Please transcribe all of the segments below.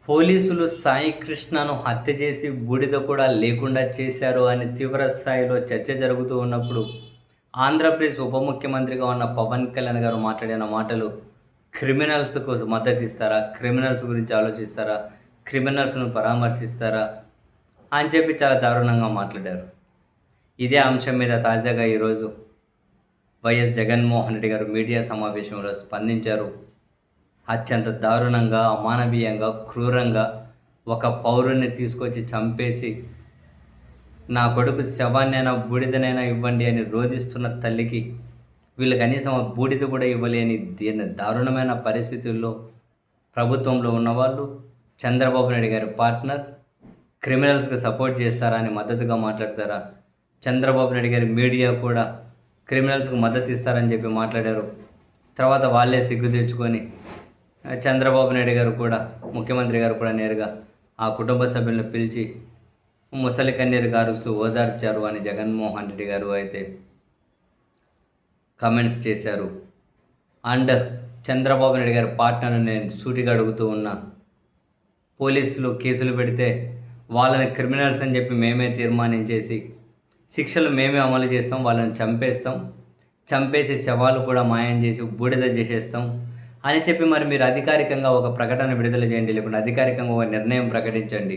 పోలీసులు సాయి కృష్ణను హత్య చేసి బూడిద కూడా లేకుండా చేశారు అని తీవ్ర స్థాయిలో చర్చ జరుగుతూ ఉన్నప్పుడు ఆంధ్రప్రదేశ్ ఉప ముఖ్యమంత్రిగా ఉన్న పవన్ కళ్యాణ్ గారు మాట్లాడిన మాటలు క్రిమినల్స్కు మద్దతు ఇస్తారా, క్రిమినల్స్ గురించి ఆలోచిస్తారా, క్రిమినల్స్ను పరామర్శిస్తారా అని చెప్పి చాలా దారుణంగా మాట్లాడారు. ఇదే అంశం మీద తాజాగా ఈరోజు వైఎస్ జగన్మోహన్ రెడ్డి గారు మీడియా సమావేశంలో స్పందించారు. అత్యంత దారుణంగా, అమానవీయంగా, క్రూరంగా ఒక పౌరుణ్ణి తీసుకొచ్చి చంపేసి నా కొడుకు శవాన్నైనా బూడిదనైనా ఇవ్వండి అని రోధిస్తున్న తల్లికి వీళ్ళు కనీసం ఆ బూడిద కూడా ఇవ్వలేని దారుణమైన పరిస్థితుల్లో ప్రభుత్వంలో ఉన్నవాళ్ళు, చంద్రబాబు నాయుడు గారి పార్ట్నర్ క్రిమినల్స్కి సపోర్ట్ చేస్తారా అని మద్దతుగా మాట్లాడతారా? చంద్రబాబు నాయుడు గారి మీడియా కూడా క్రిమినల్స్కి మద్దతు ఇస్తారని చెప్పి మాట్లాడారు. తర్వాత వాళ్ళే సిగ్గు తెచ్చుకొని చంద్రబాబు నాయుడు గారు కూడా, ముఖ్యమంత్రి గారు కూడా నేరుగా ఆ కుటుంబ సభ్యులను పిలిచి ముసలి కన్నీరు గారుస్తూ ఓదార్చారు అని జగన్మోహన్ రెడ్డి గారు అయితే కమెంట్స్ చేశారు. అండ్ చంద్రబాబు నాయుడు గారి పార్ట్నర్ నేను సూటిగా అడుగుతూ ఉన్నా, పోలీసులు కేసులు పెడితే వాళ్ళని క్రిమినల్స్ అని చెప్పి మేమే తీర్మానించేసి శిక్షలు మేమే అమలు చేస్తాం, వాళ్ళని చంపేసి శవాలు కూడా మాయం చేసి బూడిద చేసేస్తాం అని చెప్పి మరి మీరు అధికారికంగా ఒక ప్రకటన విడుదల చేయండి, లేకుంటే అధికారికంగా ఒక నిర్ణయం ప్రకటించండి.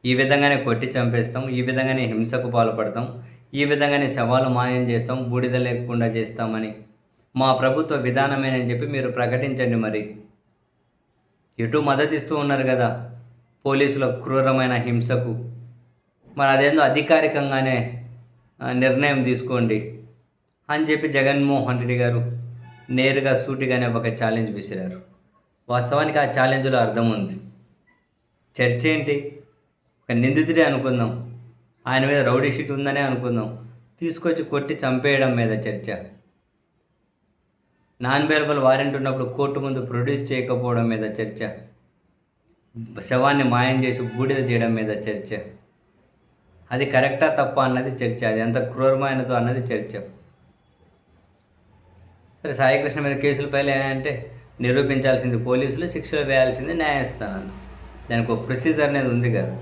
ఈ విధంగానే కొట్టి చంపేస్తాం, ఈ విధంగానే హింసకు పాల్పడతాం, ఈ విధంగానే శవాలు మాయం చేస్తాం, బూడిద లేకుండా చేస్తామని మా ప్రభుత్వ విధానమేనని చెప్పి మీరు ప్రకటించండి. మరి ఎటు మద్దతు ఇస్తూ ఉన్నారు కదా పోలీసుల క్రూరమైన హింసకు, మరి అదేందో అధికారికంగానే నిర్ణయం తీసుకోండి అని చెప్పి జగన్మోహన్ రెడ్డి గారు నేరుగా సూటిగానే ఒక ఛాలెంజ్ విసిరారు. వాస్తవానికి ఆ ఛాలెంజ్లో అర్థం ఉంది. చర్చ ఏంటి? ఒక నిందితుడే అనుకుందాం, ఆయన మీద రౌడీ షీట్ ఉందనే అనుకుందాం, తీసుకొచ్చి కొట్టి చంపేయడం మీద చర్చ. నాన్ బెయిలబుల్ వారెంట్ ఉన్నప్పుడు కోర్టు ముందు ప్రొడ్యూస్ చేయకపోవడం మీద చర్చ. శవాన్ని మాయం చేసి బూడిద చేయడం మీద చర్చ. అది కరెక్టా తప్ప అన్నది చర్చ. అది ఎంత క్రూరమైనదో అన్నది చర్చ. సరే, సాయి కృష్ణ మీద కేసులు ఫైల్ అయ్యాయంటే నిరూపించాల్సింది పోలీసులు, శిక్షలు వేయాల్సింది న్యాయస్థానాలు. దానికి ఒక ప్రొసీజర్ అనేది ఉంది కదా.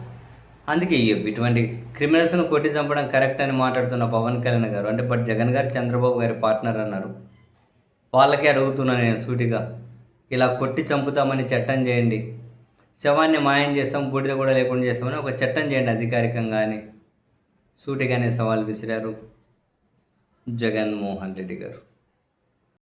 అందుకే ఇటువంటి క్రిమినల్స్ను కొట్టి చంపడం కరెక్ట్ అని మాట్లాడుతున్న పవన్ కళ్యాణ్ గారు, అంటే బట్ జగన్ గారు చంద్రబాబు గారి పార్ట్నర్ అన్నారు. వాళ్ళకే అడుగుతున్నాను నేను సూటిగా, ఇలా కొట్టి చంపుతామని చట్టం చేయండి, శవాన్ని మాయం చేస్తాం, బూడిద కూడా లేకుండా చేస్తామని ఒక చట్టం చేయండి అధికారికంగా అని సూటిగానే సవాల్ విసిరారు జగన్మోహన్ రెడ్డి గారు.